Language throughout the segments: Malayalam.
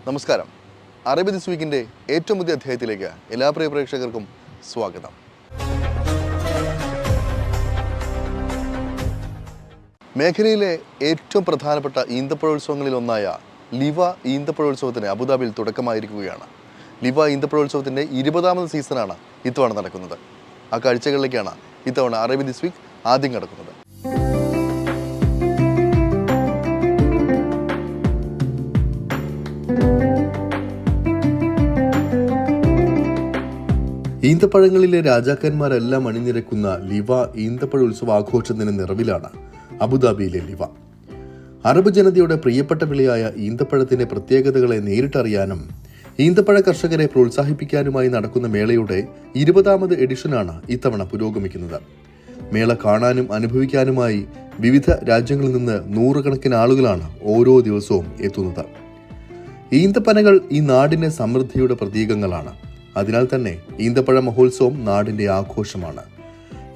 നമസ്കാരം. അറബി ദിസ് വീക്കിൻ്റെ ഏറ്റവും പുതിയ അധ്യായത്തിലേക്ക് എല്ലാ പ്രിയ പ്രേക്ഷകർക്കും സ്വാഗതം. മേഖലയിലെ ഏറ്റവും പ്രധാനപ്പെട്ട ഈന്തപ്പഴോത്സവങ്ങളിൽ ഒന്നായ ലിവ ഈന്തപ്പഴോത്സവത്തിന് അബുദാബിയിൽ തുടക്കമായിരിക്കുകയാണ്. ലിവ ഈന്തപ്പഴോത്സവത്തിൻ്റെ 20ാമത് സീസണാണ് ഇത്തവണ നടക്കുന്നത്. ആ കാഴ്ചകളിലേക്കാണ് ഇത്തവണ അറബി ദിസ് വീക്ക് ആദ്യം കടക്കുന്നത്. ഈന്തപ്പഴങ്ങളിലെ രാജാക്കന്മാരെല്ലാം അണിനിരക്കുന്ന ലിവ ഈന്തപ്പഴ ഉത്സവാഘോഷത്തിന് നിറവിലാണ് അബുദാബിയിലെ ലിവ. അറബ് ജനതയുടെ പ്രിയപ്പെട്ട വിളയായ ഈന്തപ്പഴത്തിന്റെ പ്രത്യേകതകളെ നേരിട്ടറിയാനും ഈന്തപ്പഴ കർഷകരെ പ്രോത്സാഹിപ്പിക്കാനുമായി നടക്കുന്ന മേളയുടെ 20ാമത് എഡിഷനാണ് ഇത്തവണ പുരോഗമിക്കുന്നത്. മേള കാണാനും അനുഭവിക്കാനുമായി വിവിധ രാജ്യങ്ങളിൽ നിന്ന് നൂറുകണക്കിന് ആളുകളാണ് ഓരോ ദിവസവും എത്തുന്നത്. ഈന്തപ്പനകൾ ഈ നാടിന്റെ സമൃദ്ധിയുടെ പ്രതീകങ്ങളാണ്. അതിനാൽ തന്നെ ഈന്തപ്പഴ മഹോത്സവം നാടിന്റെ ആഘോഷമാണ്.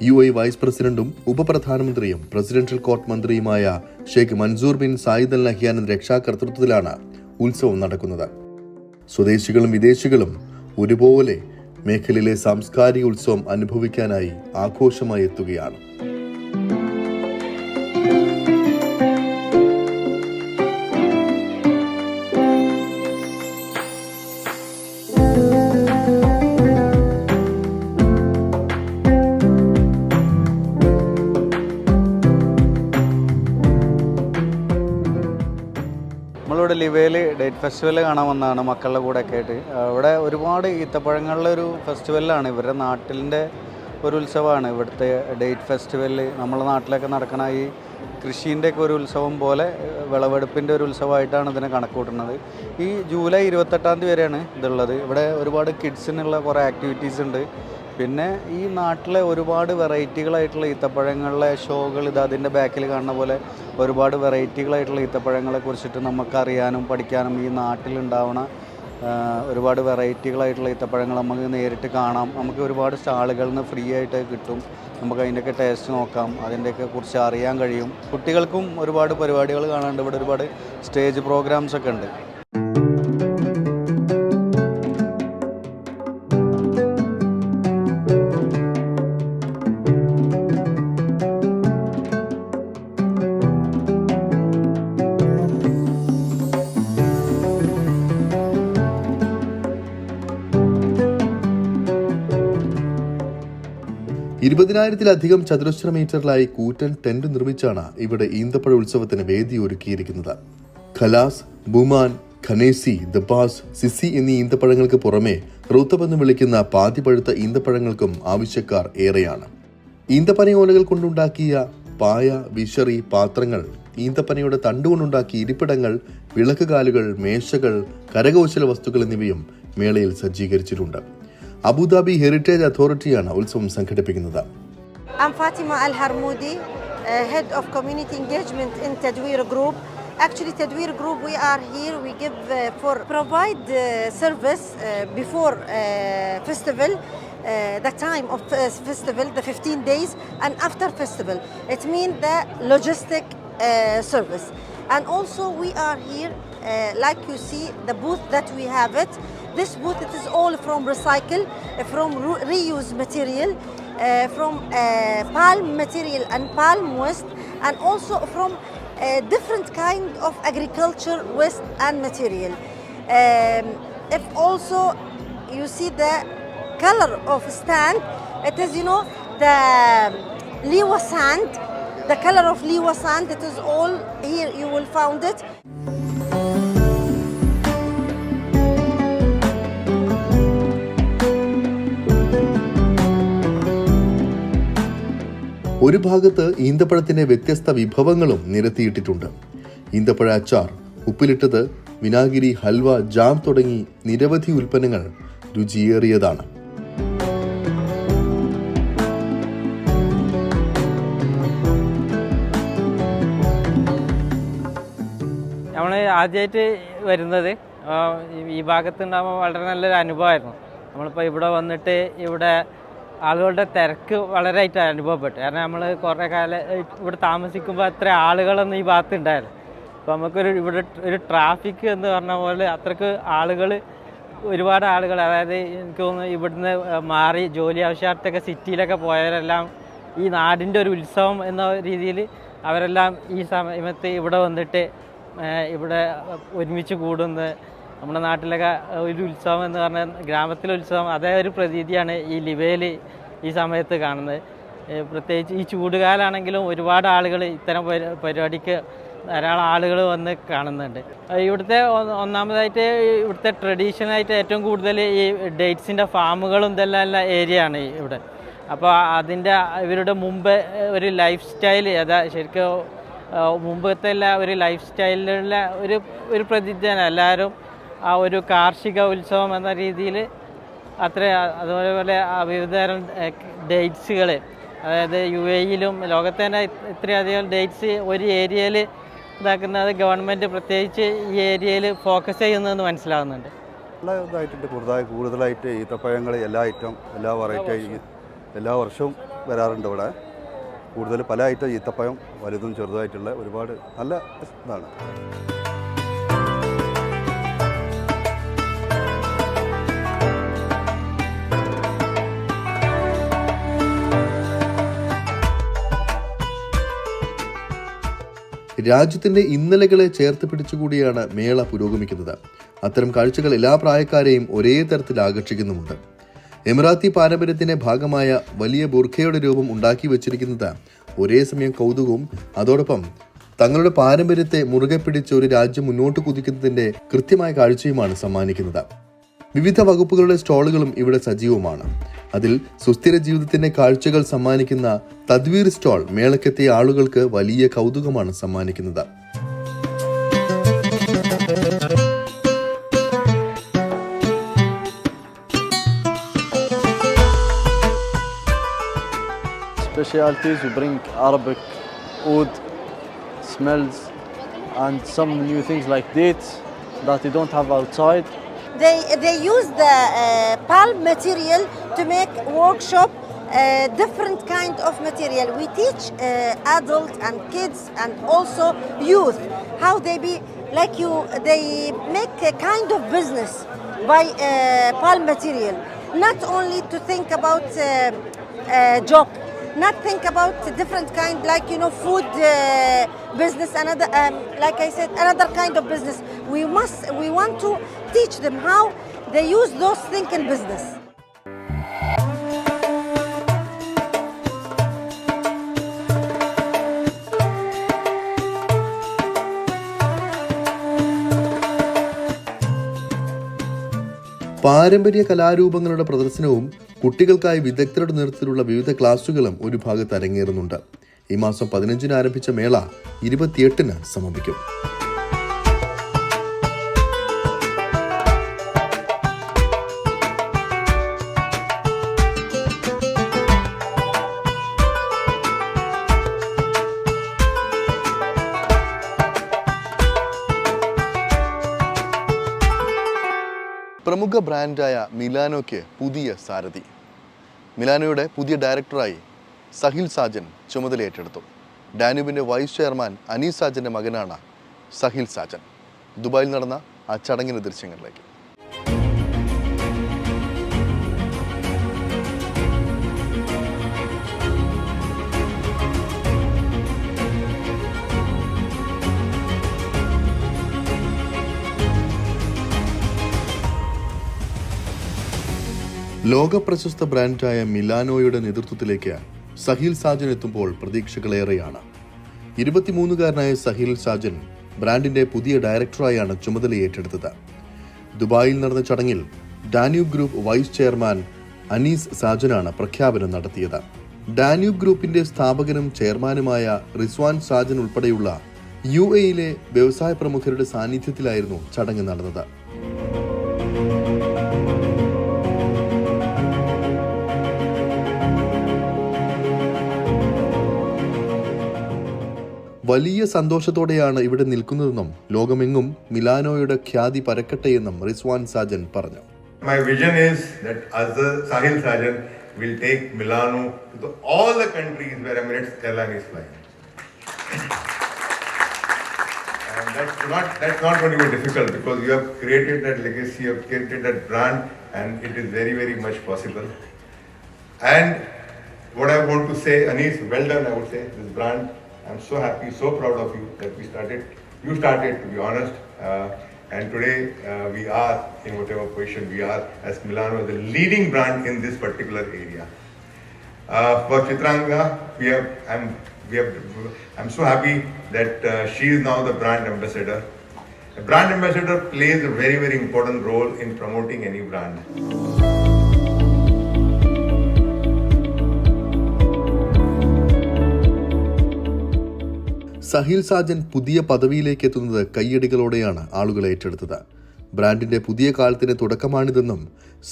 UAE വൈസ് പ്രസിഡന്റും ഉപപ്രധാനമന്ത്രിയും പ്രസിഡൻഷ്യൽ കോർട്ട് മന്ത്രിയുമായ Sheikh Mansour bin Zayed Al നഹ്യാന്റെ രക്ഷാകർതൃത്വത്തിലാണ് ഉത്സവം നടക്കുന്നത്. സ്വദേശികളും വിദേശികളും ഒരുപോലെ മേഖലയിലെ സാംസ്കാരിക ഉത്സവം അനുഭവിക്കാനായി ആഘോഷമായി എത്തുകയാണ്. നമ്മളിവിടെ ലിവയിൽ ഡേറ്റ് ഫെസ്റ്റിവൽ കാണാൻ വന്നതാണ് മക്കളുടെ കൂടെ ഒക്കെ ആയിട്ട്. ഇവിടെ ഒരുപാട് ഈത്തപ്പഴങ്ങളുടെ ഒരു ഫെസ്റ്റിവലാണ്, ഇവരുടെ നാട്ടിൻ്റെ ഒരു ഉത്സവമാണ് ഇവിടുത്തെ ഡേറ്റ് ഫെസ്റ്റിവൽ. നമ്മുടെ നാട്ടിലൊക്കെ നടക്കുന്ന ഈ കൃഷീൻ്റെയൊക്കെ ഒരു ഉത്സവം പോലെ വിളവെടുപ്പിൻ്റെ ഒരു ഉത്സവമായിട്ടാണ് ഇതിനെ കണക്കൂട്ടുന്നത്. ഈ ജൂലൈ 28-ാം തീയതി വരെയാണ് ഇതുള്ളത്. ഇവിടെ ഒരുപാട് കിഡ്സിനുള്ള കുറേ ആക്ടിവിറ്റീസ് ഉണ്ട്. പിന്നെ ഈ നാട്ടിലെ ഒരുപാട് വെറൈറ്റികളായിട്ടുള്ള ഈത്തപ്പഴങ്ങളിലെ ഷോകൾ അതിൻ്റെ ബാക്കിൽ കാണുന്ന പോലെ ഒരുപാട് വെറൈറ്റികളായിട്ടുള്ള ഈത്തപ്പഴങ്ങളെ കുറിച്ചിട്ട് നമുക്കറിയാനും പഠിക്കാനും ഈ നാട്ടിലുണ്ടാവുന്ന ഒരുപാട് വെറൈറ്റികളായിട്ടുള്ള ഈത്തപ്പഴങ്ങൾ നമുക്ക് നേരിട്ട് കാണാം. നമുക്ക് ഒരുപാട് സ്റ്റാളുകളിൽ നിന്ന് ഫ്രീ ആയിട്ട് കിട്ടും. നമുക്ക് അതിൻ്റെയൊക്കെ ടേസ്റ്റ് നോക്കാം, അതിൻ്റെയൊക്കെ കുറിച്ച് അറിയാൻ കഴിയും. കുട്ടികൾക്കും ഒരുപാട് പരിപാടികൾ കാണാനുണ്ട്. ഇവിടെ ഒരുപാട് സ്റ്റേജ് പ്രോഗ്രാംസ് ഒക്കെ ഉണ്ട്. ിലധികം ചതുരശ്ര മീറ്ററിലായി കൂറ്റൻ ടെന്റ് നിർമ്മിച്ചാണ് ഇവിടെ ഈന്തപ്പഴ ഉത്സവത്തിന് വേദി ഒരുക്കിയിരിക്കുന്നത്. ഖലാസ്, ബുമാൻ, ഖനേസി, ദബാസ്, സിസി എന്നീ ഈന്തപ്പഴങ്ങൾക്ക് പുറമെ റുത്തബ് എന്ന് വിളിക്കുന്ന പാതിപഴുത്ത ഈന്തപ്പഴങ്ങൾക്കും ആവശ്യക്കാർ ഏറെയാണ്. ഈന്തപ്പനയോലകൾ കൊണ്ടുണ്ടാക്കിയ പായ, വിശറി, പാത്രങ്ങൾ, ഈന്തപ്പനയുടെ തണ്ടുകൊണ്ടുണ്ടാക്കിയ ഇരിപ്പിടങ്ങൾ, വിളക്കുകാലുകൾ, മേശകൾ, കരകൗശല വസ്തുക്കൾ എന്നിവയും മേളയിൽ സജ്ജീകരിച്ചിട്ടുണ്ട്. അബുദാബി ഹെറിറ്റേജ് അതോറിറ്റിയാണ് ഉത്സവം സംഘടിപ്പിക്കുന്നത്. I'm Fatima Al Harmoudi, head of community engagement in Tadweer Group. Actually, Tadweer Group, we are here. We give provide service before festival, the time of festival, the 15 days, and after festival. It means the logistic service. And also, we are here, like you see, the booth that we have it. This booth, it is all from recycle, from reuse material, from palm material and palm waste, and also from different kind of agriculture waste and material. If also you see the color of stand, it is, you know, the Liwa sand, the color of Liwa sand, it is all here, you will found it. ഒരു ഭാഗത്ത് ഈന്തപ്പഴത്തിന്റെ വ്യത്യസ്ത വിഭവങ്ങളും നിരത്തിയിട്ടിട്ടുണ്ട്. ഈന്തപ്പഴ അച്ചാർ, ഉപ്പിലിട്ടത്, വിനാഗിരി, ഹൽവ, ജാം തുടങ്ങി നിരവധി ഉൽപ്പന്നങ്ങൾ രുചിയേറിയതാണ്. നമ്മൾ ആദ്യമായിട്ട് വരുന്നത് ഈ ഭാഗത്തുണ്ടാകുമ്പോൾ വളരെ നല്ലൊരു അനുഭവമായിരുന്നു. നമ്മളിപ്പോൾ ഇവിടെ വന്നിട്ട് ഇവിടെ ആളുകളുടെ തിരക്ക് വളരെയായിട്ട് അനുഭവപ്പെട്ടു. കാരണം നമ്മൾ കുറേ കാലം ഇവിടെ താമസിക്കുമ്പോൾ അത്ര ആളുകളൊന്നും ഈ ഭാഗത്ത് ഉണ്ടായിരുന്നു. അപ്പോൾ നമുക്കൊരു ഇവിടെ ഒരു ട്രാഫിക് എന്ന് പറഞ്ഞ പോലെ അത്രയ്ക്ക് ആളുകൾ, ഒരുപാട് ആളുകൾ, അതായത് എനിക്ക് തോന്നുന്നു ഇവിടുന്ന് മാറി ജോലി ആവശ്യാർത്ഥമൊക്കെ സിറ്റിയിലൊക്കെ പോയവരെല്ലാം ഈ നാടിൻ്റെ ഒരു ഉത്സവം എന്ന രീതിയിൽ അവരെല്ലാം ഈ സമയത്ത് ഇവിടെ വന്നിട്ട് ഇവിടെ ഒരുമിച്ച് കൂടുന്ന നമ്മുടെ നാട്ടിലൊക്കെ ഒരു ഉത്സവം എന്ന് പറഞ്ഞാൽ ഗ്രാമത്തിലെ ഉത്സവം, അതേ ഒരു പ്രതീതിയാണ് ഈ ലിവയിൽ ഈ സമയത്ത് കാണുന്നത്. പ്രത്യേകിച്ച് ഈ ചൂടുകാലാണെങ്കിലും ഒരുപാട് ആളുകൾ ഇത്തരം പരിപാടിക്ക് ധാരാളം ആളുകൾ വന്ന് കാണുന്നുണ്ട്. ഇവിടുത്തെ ഒന്നാമതായിട്ട് ഇവിടുത്തെ ട്രഡീഷണലായിട്ട് ഏറ്റവും കൂടുതൽ ഈ ഡേറ്റ്സിൻ്റെ ഫാമുകളും ഇതെല്ലാം ഏരിയ ആണ് ഇവിടെ. അപ്പോൾ അതിൻ്റെ ഇവരുടെ മുമ്പ് ഒരു ലൈഫ് സ്റ്റൈൽ, ശരിക്കും മുമ്പത്തെ ഒരു ലൈഫ് സ്റ്റൈലിലുള്ള ഒരു പ്രതീതിയാണ്. എല്ലാവരും ആ ഒരു കാർഷിക ഉത്സവം എന്ന രീതിയിൽ അതുപോലെ വിവിധതരം ഡേറ്റ്സുകൾ, അതായത് UAE-യിലും ലോകത്ത് തന്നെ ഇത്രയധികം ഡേറ്റ്സ് ഒരു ഏരിയയിൽ ഇതാക്കുന്നത് ഗവൺമെൻറ് പ്രത്യേകിച്ച് ഈ ഏരിയയിൽ ഫോക്കസ് ചെയ്യുന്നതെന്ന് മനസ്സിലാകുന്നുണ്ട്. നല്ല ഇതായിട്ടുണ്ട്. കൂടുതലായിട്ട് ഈത്തപ്പഴങ്ങൾ എല്ലാ ഐറ്റം, എല്ലാ വെറൈറ്റി എല്ലാ വർഷവും വരാറുണ്ട് ഇവിടെ. കൂടുതൽ പല ഐറ്റം ഈത്തപ്പഴം, വലുതും ചെറുതായിട്ടുള്ള ഒരുപാട് നല്ല ഇതാണ്. രാജ്യത്തിന്റെ ഇന്നലകളെ ചേർത്ത് പിടിച്ചുകൂടിയാണ് മേള പുരോഗമിക്കുന്നത്. അത്തരം കാഴ്ചകൾ എല്ലാ പ്രായക്കാരെയും ഒരേ തരത്തിൽ ആകർഷിക്കുന്നുമുണ്ട്. എമിറാത്തി പാരമ്പര്യത്തിന്റെ ഭാഗമായ വലിയ ബുർഖയുടെ രൂപം ഉണ്ടാക്കി വച്ചിരിക്കുന്നത് ഒരേ സമയം കൗതുകവും അതോടൊപ്പം തങ്ങളുടെ പാരമ്പര്യത്തെ മുറുകെ പിടിച്ച് ഒരു രാജ്യം മുന്നോട്ട് കുതിക്കുന്നതിന്റെ കൃത്യമായ കാഴ്ചയുമാണ് സമ്മാനിക്കുന്നത്. വിവിധ വകുപ്പുകളുടെ സ്റ്റോളുകളും ഇവിടെ സജീവമാണ്. അതിൽ സുസ്ഥിര ജീവിതത്തിന്റെ കാഴ്ചകൾ സമ്മാനിക്കുന്ന തദ്വീർ സ്റ്റോൾ മേളക്കെത്തിയ ആളുകൾക്ക് വലിയ കൗതുകമാണ് സമ്മാനിക്കുന്നത്. Specialties, we bring Arabic oud, smells, and some new things like dates that you don't have outside. They use the palm material to make workshop different kind of material. We teach adults and kids and also youth how they make a kind of business by palm material. Not only to think about job, not think about different kind like food business, another like I said, another kind of business. We want to teach them how they use those things in business. പാരമ്പര്യ കലാരൂപങ്ങളുടെ പ്രദർശനവും കുട്ടികൾക്കായി വിദഗ്ധരുടെ നേതൃത്വത്തിലുള്ള വിവിധ ക്ലാസുകളും ഒരു ഭാഗത്ത് അരങ്ങേറുന്നുണ്ട്. ഈ മാസം 15-ന് ആരംഭിച്ച മേള 28-ന് സമാപിക്കും. പ്രമുഖ ബ്രാൻഡായ മിലാനോയ്ക്ക് പുതിയ സാരഥി. മിലാനോയുടെ പുതിയ ഡയറക്ടറായി സഹിൽ സാജൻ ചുമതലയേറ്റെടുത്തു. ഡാന്യൂബിൻ്റെ വൈസ് ചെയർമാൻ അനീസ് സാജൻ്റെ മകനാണ് സഹിൽ സാജൻ. ദുബായിൽ നടന്ന ആ ചടങ്ങിൻ്റെ ദൃശ്യങ്ങളിലേക്ക്. ലോകപ്രശസ്ത ബ്രാൻഡായ മിലാനോയുടെ നേതൃത്വത്തിലേക്ക് സഹിൽ സാജൻ എത്തുമ്പോൾ പ്രതീക്ഷകളേറെയാണ്. 23-കാരനായ സഹിൽ സാജൻ ബ്രാൻഡിന്റെ പുതിയ ഡയറക്ടറായാണ് ചുമതലയേറ്റെടുത്തത്. ദുബായിൽ നടന്ന ചടങ്ങിൽ Danube group vice chairman Anees സാജനാണ് പ്രഖ്യാപനം നടത്തിയത്. ഡാന്യൂബ് ഗ്രൂപ്പിന്റെ സ്ഥാപകനും ചെയർമാനുമായ റിസ്വാൻ സാജൻ ഉൾപ്പെടെയുള്ള UAE-യിലെ വ്യവസായ പ്രമുഖരുടെ സാന്നിധ്യത്തിലായിരുന്നു ചടങ്ങ് നടന്നത്. വലിയ സന്തോഷത്തോടെയാണ് ഇവിടെ നിൽക്കുന്നതെന്നും ലോകമെങ്ങും മിലാനോയുടെ ഖ്യാതി പരക്കട്ടെയെന്നും റിസ്വാൻ സാജൻ പറഞ്ഞു. My vision is that as the Sahil Sajan will take Milano to all the countries where Emirates Airline is flying. And that's not going to be difficult because you have created that legacy, you have created that brand, and it is very, very much possible. And what I want to say, Anis, well done, I would say, this brand. I'm so happy, so proud of you that you started, to be honest. And today we are in whatever position we are as Milano, the leading brand in this particular area. For Chitranga, I'm so happy that she is now the brand ambassador. A brand ambassador plays a very, very important role in promoting any brand. Sahil Sajan പുതിയ പദവിയിലേക്ക് എത്തുന്നത് കയ്യടികളോടെയാണ് ആളുകൾ ഏറ്റെടുത്തത്. ബ്രാൻഡിന്റെ പുതിയ കാലത്തിന് തുടക്കമാണിതെന്നും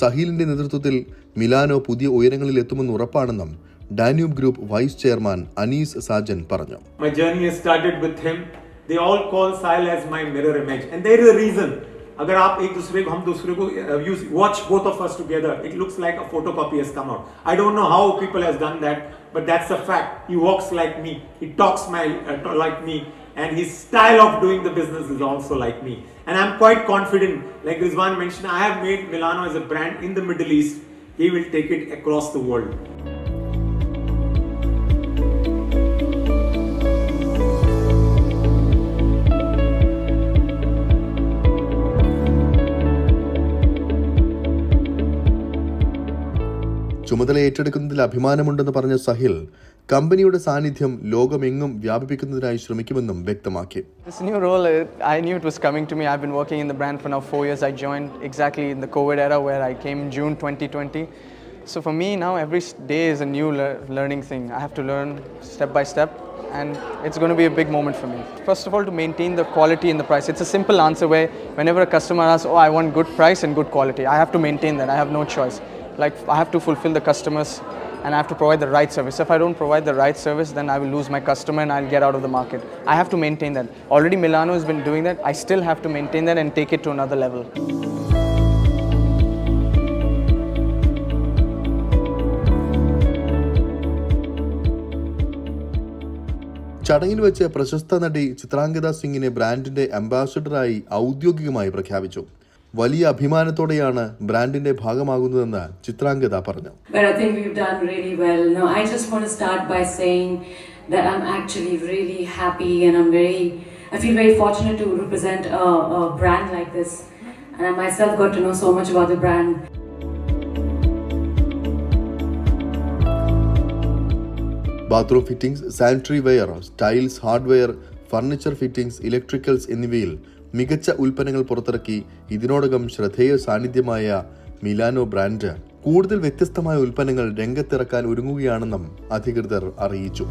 സഹീലിന്റെ നേതൃത്വത്തിൽ മിലാനോ പുതിയ ഉയരങ്ങളിൽ എത്തുമെന്ന് ഉറപ്പാണെന്നും Danube group vice chairman Anees Sajan പറഞ്ഞു. My journey has started with him. They all call Sahil as my mirror image, and there is a reason. अगर आप एक दूसरे को हम दूसरे को watch both of us together, it looks like a photocopy has come out. I don't know how people has done that, but that's a fact. He walks like me, he talks like me, and his style of doing the business is also like me. And I'm quite confident, like Rizwan mentioned, I have made Milano as a brand in the Middle East. He will take it across the world. ചുമതല ഏറ്റെടുക്കുന്നതിൽ അഭിമാനമുണ്ടെന്ന് പറഞ്ഞ സഹിൽ കമ്പനിയുടെ സാന്നിധ്യം ലോകമെങ്ങും വ്യാപിപ്പിക്കുന്നതിനായി ശ്രമിക്കുമെന്നും വ്യക്തമാക്കി. This new role, I knew it was coming to me. I've been working in the brand for now 4 years. I joined exactly in the COVID era where I came in June 2020. So for me now every day is a new learning thing. I have to learn step by step and it's going to be a big moment for me. First of all, to maintain the quality and the price. It's a simple answer where whenever a customer asks, oh, I want good price and good quality, I have to maintain that. I have no choice. Like I have to fulfill the customers and I have to provide the right service. If I don't provide the right service, then I will lose my customer and I'll get out of the market. I have to maintain that. Already Milano has been doing that. I still have to maintain that and take it to another level. ചടങ്ങിൽ വെച്ച് പ്രശസ്ത നടി ചിത്രാംഗദ സിംഗിനെ ബ്രാൻഡിന്റെ അംബാസഡറായി ഔദ്യോഗികമായി പ്രഖ്യാപിച്ചു. വലിയ അഭിമാനത്തോടെയാണ് ബ്രാൻഡിന്റെ ഭാഗമാകുന്നതെന്ന് ചിത്രാംഗദ പറഞ്ഞു. But I think we've done really well. No, I just want to start by saying that I'm actually really happy and I feel very fortunate to represent a brand like this. And I myself got to know so much about the brand. Bathroom fittings, sanitary ware, tiles, hardware, furniture fittings, electricals എന്നിവയിൽ മികച്ച ഉൽപ്പന്നങ്ങൾ പുറത്തിറക്കി ഇതിനോടകം ശ്രദ്ധേയ സാന്നിധ്യമായ മിലാനോ ബ്രാൻഡ് കൂടുതൽ വ്യത്യസ്തമായ ഉൽപ്പന്നങ്ങൾ രംഗത്തിറക്കാൻ ഒരുങ്ങുകയാണെന്നും അധികൃതർ അറിയിച്ചു.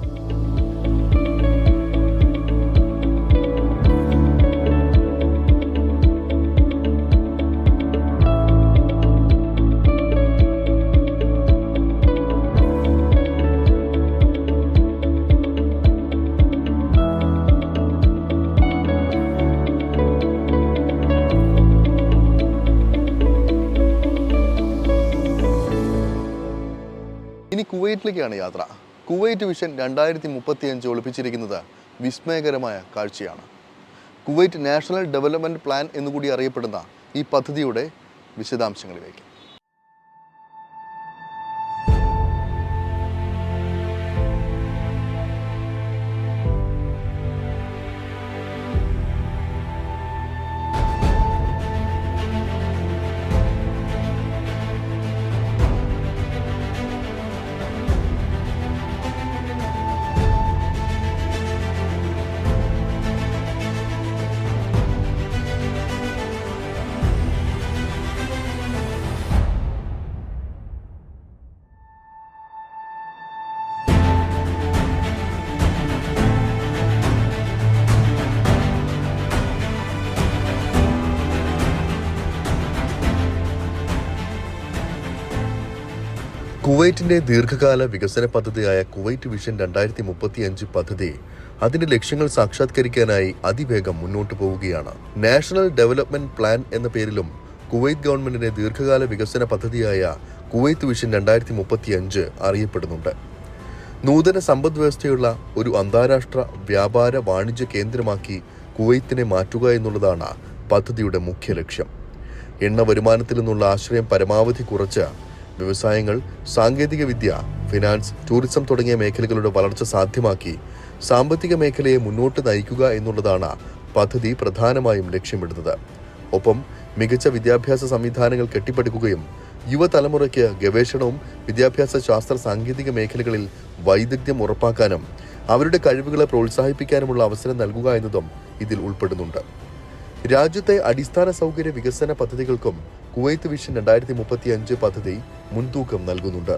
ഇനി കുവൈറ്റിലേക്കാണ് യാത്ര. കുവൈറ്റ് വിഷൻ 2035 ഒളിപ്പിച്ചിരിക്കുന്നത് വിസ്മയകരമായ കാഴ്ചയാണ്. കുവൈറ്റ് നാഷണൽ ഡെവലപ്മെൻറ്റ് പ്ലാൻ എന്നുകൂടി അറിയപ്പെടുന്ന ഈ പദ്ധതിയുടെ വിശദാംശങ്ങളിലേക്ക്. കുവൈറ്റിന്റെ ദീർഘകാല വികസന പദ്ധതിയായ കുവൈറ്റ് വിഷൻ 2035 പദ്ധതി അതിന്റെ ലക്ഷ്യങ്ങൾ സാക്ഷാത്കരിക്കാനായി അതിവേഗം മുന്നോട്ടു പോവുകയാണ്. നാഷണൽ ഡെവലപ്മെന്റ് പ്ലാൻ എന്ന പേരിലും കുവൈറ്റ് ഗവൺമെന്റിന്റെ ദീർഘകാല വികസന പദ്ധതിയായ കുവൈറ്റ് വിഷൻ 2035 അറിയപ്പെടുന്നുണ്ട്. നൂതന സമ്പദ് വ്യവസ്ഥയുള്ള ഒരു അന്താരാഷ്ട്ര വ്യാപാര വാണിജ്യ കേന്ദ്രമാക്കി കുവൈത്തിനെ മാറ്റുക എന്നുള്ളതാണ് പദ്ധതിയുടെ മുഖ്യ ലക്ഷ്യം. എണ്ണ വരുമാനത്തിൽ നിന്നുള്ള ആശ്രയം പരമാവധി കുറച്ച് വ്യവസായങ്ങൾ, സാങ്കേതികവിദ്യ, ഫിനാൻസ്, ടൂറിസം തുടങ്ങിയ മേഖലകളുടെ വളർച്ച സാധ്യമാക്കി സാമ്പത്തിക മേഖലയെ മുന്നോട്ട് നയിക്കുക എന്നുള്ളതാണ് പദ്ധതി പ്രധാനമായും ലക്ഷ്യമിടുന്നത്. ഒപ്പം മികച്ച വിദ്യാഭ്യാസ സംവിധാനങ്ങൾ കെട്ടിപ്പടുക്കുകയും യുവതലമുറയ്ക്ക് ഗവേഷണവും വിദ്യാഭ്യാസ ശാസ്ത്ര സാങ്കേതിക മേഖലകളിൽ വൈദഗ്ധ്യം ഉറപ്പാക്കാനും അവരുടെ കഴിവുകളെ പ്രോത്സാഹിപ്പിക്കാനുമുള്ള അവസരം നൽകുക എന്നതും ഇതിൽ ഉൾപ്പെടുന്നുണ്ട്. രാജ്യത്തെ അടിസ്ഥാന സൗകര്യ വികസന പദ്ധതികൾക്കും കുവൈത്ത് വിഷൻ 2035 പദ്ധതി മുൻതൂക്കം നൽകുന്നുണ്ട്.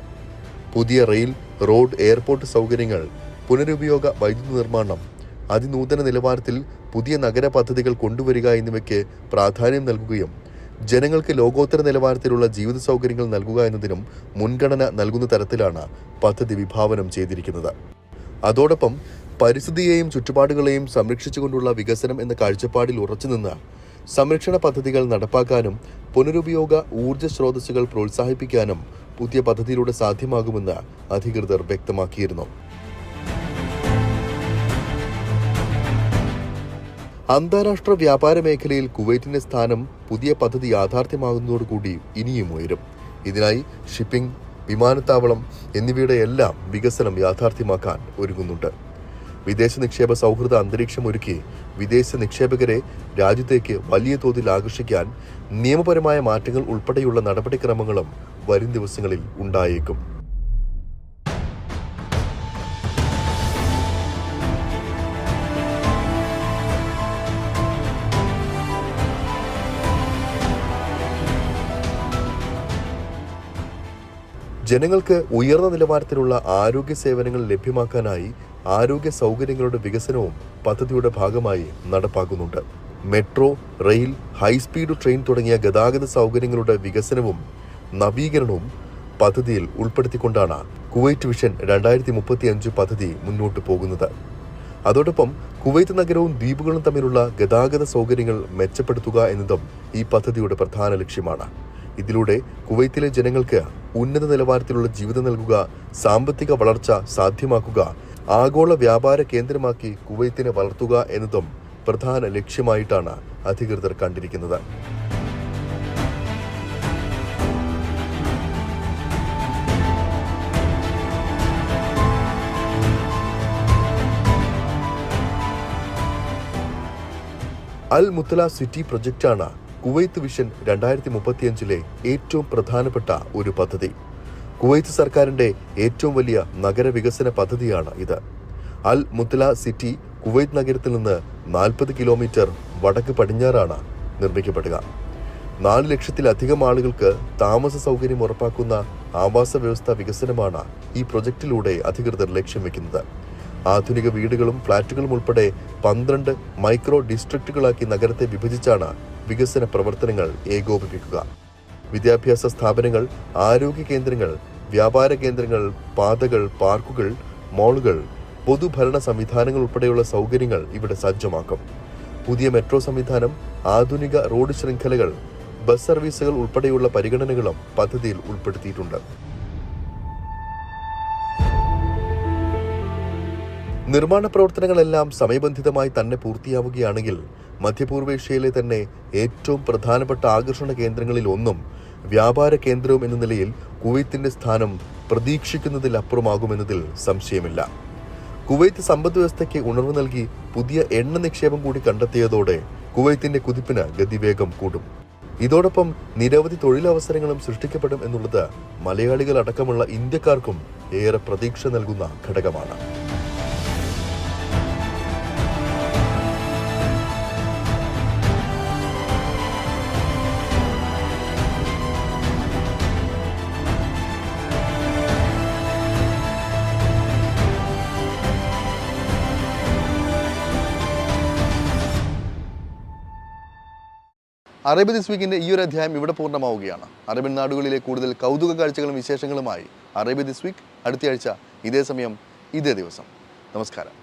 പുതിയ റെയിൽ, റോഡ്, എയർപോർട്ട് സൗകര്യങ്ങൾ, പുനരുപയോഗ വൈദ്യുതി നിർമ്മാണം, അതിനൂതന നിലവാരത്തിൽ പുതിയ നഗര പദ്ധതികൾ കൊണ്ടുവരിക എന്നിവയ്ക്ക് പ്രാധാന്യം നൽകുകയും ജനങ്ങൾക്ക് ലോകോത്തര നിലവാരത്തിലുള്ള ജീവിത സൗകര്യങ്ങൾ നൽകുക എന്നതിനും മുൻഗണന നൽകുന്ന തരത്തിലാണ് പദ്ധതി വിഭാവനം ചെയ്തിരിക്കുന്നത്. അതോടൊപ്പം പരിസ്ഥിതിയെയും ചുറ്റുപാടുകളെയും സംരക്ഷിച്ചുകൊണ്ടുള്ള വികസനം എന്ന കാഴ്ചപ്പാടിൽ ഉറച്ചുനിന്ന് സംരക്ഷണ പദ്ധതികൾ നടപ്പാക്കാനും പുനരുപയോഗ ഊർജ്ജ സ്രോതസ്സുകൾ പ്രോത്സാഹിപ്പിക്കാനും പുതിയ പദ്ധതിയിലൂടെ സാധ്യമാകുമെന്ന് അധികൃതർ വ്യക്തമാക്കിയിരുന്നു. അന്താരാഷ്ട്ര വ്യാപാര മേഖലയിൽ കുവൈറ്റിന്റെ സ്ഥാനം പുതിയ പദ്ധതി യാഥാർത്ഥ്യമാകുന്നതോടുകൂടി ഇനിയും ഉയരും. ഇതിനായി ഷിപ്പിംഗ്, വിമാനത്താവളം എന്നിവയുടെ എല്ലാം വികസനം യാഥാർത്ഥ്യമാക്കാൻ ഒരുങ്ങുന്നുണ്ട്. വിദേശ നിക്ഷേപ സൗഹൃദ അന്തരീക്ഷം ഒരുക്കി വിദേശ നിക്ഷേപകരെ രാജ്യത്തേക്ക് വലിയ തോതിൽ ആകർഷിക്കാൻ നിയമപരമായ മാറ്റങ്ങൾ ഉൾപ്പെടെയുള്ള നടപടിക്രമങ്ങളും വരും ദിവസങ്ങളിൽ ഉണ്ടായേക്കും. ജനങ്ങൾക്ക് ഉയർന്ന നിലവാരത്തിലുള്ള ആരോഗ്യ സേവനങ്ങൾ ലഭ്യമാക്കാനായി ആരോഗ്യ സൗകര്യങ്ങളുടെ വികസനവും പദ്ധതിയുടെ ഭാഗമായി നടപ്പാക്കുന്നുണ്ട്. മെട്രോ, റെയിൽ, ഹൈസ്പീഡ് ട്രെയിൻ തുടങ്ങിയ ഗതാഗത സൗകര്യങ്ങളുടെ വികസനവും നവീകരണവും പദ്ധതിയിൽ ഉൾപ്പെടുത്തിക്കൊണ്ടാണ് കുവൈറ്റ് വിഷൻ 2035 പദ്ധതി മുന്നോട്ട് പോകുന്നത്. അതോടൊപ്പം കുവൈത്ത് നഗരവും ദ്വീപുകളും തമ്മിലുള്ള ഗതാഗത സൗകര്യങ്ങൾ മെച്ചപ്പെടുത്തുക എന്നതും ഈ പദ്ധതിയുടെ പ്രധാന ലക്ഷ്യമാണ്. ഇതിലൂടെ കുവൈത്തിലെ ജനങ്ങൾക്ക് ഉന്നത നിലവാരത്തിലുള്ള ജീവിതം നൽകുക, സാമ്പത്തിക വളർച്ച സാധ്യമാക്കുക, ആഗോള വ്യാപാര കേന്ദ്രമാക്കി കുവൈത്തിനെ വളർത്തുക എന്നതും പ്രധാന ലക്ഷ്യമായിട്ടാണ് അധികൃതർ കണ്ടിരിക്കുന്നത്. അൽ മുത്തല സിറ്റി പ്രൊജക്റ്റാണ് കുവൈത്ത് വിഷൻ 2035 ഏറ്റവും പ്രധാനപ്പെട്ട ഒരു പദ്ധതി. കുവൈത്ത് സർക്കാരിന്റെ ഏറ്റവും വലിയ നഗരവികസന പദ്ധതിയാണ് ഇത്. അൽ മുത്തല സിറ്റി കുവൈത്ത് നഗരത്തിൽ നിന്ന് 40 കിലോമീറ്റർ വടക്ക് പടിഞ്ഞാറാണ് നിർമ്മിക്കപ്പെടുക. 4 ലക്ഷത്തിലധികം ആളുകൾക്ക് താമസ സൗകര്യം ഉറപ്പാക്കുന്ന ആവാസ വ്യവസ്ഥ വികസനമാണ് ഈ പ്രൊജക്റ്റിലൂടെ അധികൃതർ ലക്ഷ്യം വെക്കുന്നത്. ആധുനിക വീടുകളും ഫ്ളാറ്റുകളും ഉൾപ്പെടെ 12 മൈക്രോ ഡിസ്ട്രിക്റ്റുകളാക്കി നഗരത്തെ വിഭജിച്ചാണ് വികസന പ്രവർത്തനങ്ങൾ ഏകോപിപ്പിക്കുക. വിദ്യാഭ്യാസ സ്ഥാപനങ്ങൾ, ആരോഗ്യ കേന്ദ്രങ്ങൾ, വ്യാപാര കേന്ദ്രങ്ങൾ, പാതകൾ, പാർക്കുകൾ, മാളുകൾ, പൊതുഭരണ സംവിധാനങ്ങൾ ഉൾപ്പെടെയുള്ള സൗകര്യങ്ങൾ ഇവിടെ സജ്ജമാക്കും. പുതിയ മെട്രോ സംവിധാനം, ആധുനിക റോഡ് ശൃംഖലകൾ, ബസ് സർവീസുകൾ ഉൾപ്പെടെയുള്ള പരിഗണനകളും പദ്ധതിയിൽ ഉൾപ്പെടുത്തിയിട്ടുണ്ട്. നിർമ്മാണ പ്രവർത്തനങ്ങളെല്ലാം സമയബന്ധിതമായി തന്നെ പൂർത്തിയാവുകയാണെങ്കിൽ മധ്യപൂർവേഷ്യയിലെ തന്നെ ഏറ്റവും പ്രധാനപ്പെട്ട ആകർഷണ കേന്ദ്രങ്ങളിൽ ഒന്നും വ്യാപാര കേന്ദ്രവും എന്ന നിലയിൽ കുവൈത്തിന്റെ സ്ഥാനം പ്രതീക്ഷിക്കുന്നതിലപ്പുറമാകുമെന്നതിൽ സംശയമില്ല. കുവൈത്ത് സമ്പദ് വ്യവസ്ഥയ്ക്ക് ഉണർവ് നൽകി പുതിയ എണ്ണ നിക്ഷേപം കൂടി കണ്ടെത്തിയതോടെ കുവൈത്തിന്റെ കുതിപ്പിന് ഗതിവേഗം കൂടും. ഇതോടൊപ്പം നിരവധി തൊഴിലവസരങ്ങളും സൃഷ്ടിക്കപ്പെടും എന്നുള്ളത് മലയാളികൾ അടക്കമുള്ള ഇന്ത്യക്കാർക്കും ഏറെ പ്രതീക്ഷ നൽകുന്ന ഘടകമാണ്. അറേബ്യ ദിസ് വീക്കിന്റെ ഈ ഒരു അധ്യായം ഇവിടെ പൂർണ്ണമാവുകയാണ്. അറേബ്യൻ നാടുകളിലെ കൂടുതൽ കൗതുക കാഴ്ചകളും വിശേഷങ്ങളുമായി അറേബ്യ ദിസ് വീക്ക് അടുത്തയാഴ്ച ഇതേ സമയം ഇതേ ദിവസം. നമസ്കാരം.